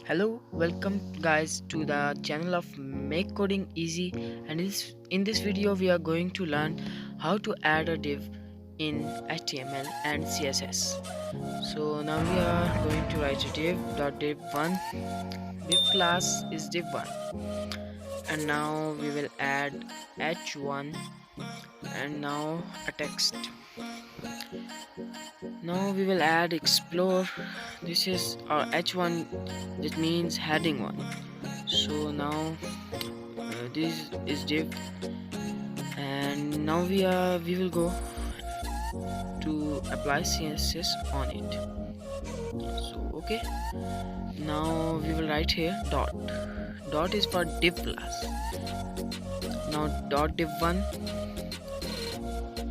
Hello, welcome guys to the channel of Make Coding Easy, and in this video we are going to learn how to add a div in HTML and CSS. So now we are going to write a div.div1. Div class is div1, and now we will add h1 and now a text. Now we will add explore. This is our h1, that means heading one. So now this is div, and now we will go to apply css on it. So okay, now we will write here dot is for div class. Now dot div1,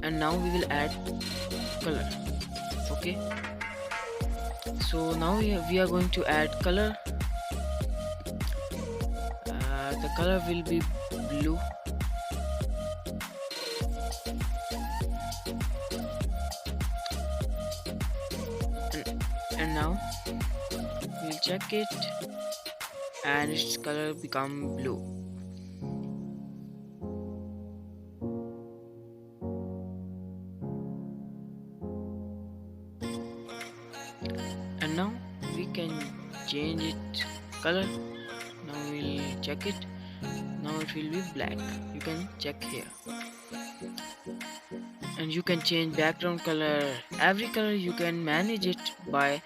and now we will add color. Okay, so now we are going to add color. The color will be blue. And now we'll check it, and its color become blue. And now we can change it color. Now we'll check it. Now it will be black. You can check here, and you can change background color. Every color you can manage it by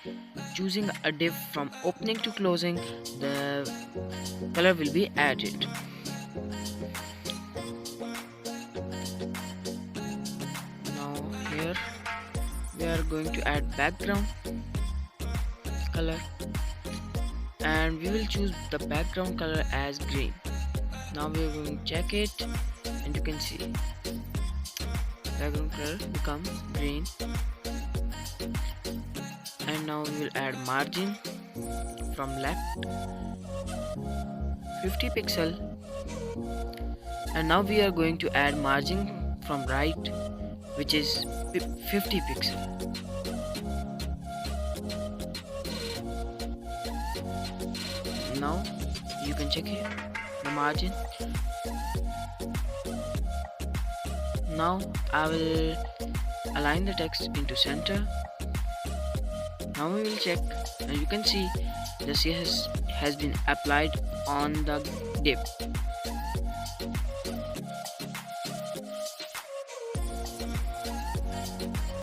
choosing a div. From opening to closing, the color will be added. Now here we are going to add background color, and we will choose the background color as green. Now we are going to check it, and you can see background color becomes green. And now we will add margin from left 50 pixel, and now we are going to add margin from right, which is 50 pixel. Now you can check here the margin. Now I will align the text into center. Now we will check, and you can see the CSS has been applied on the div.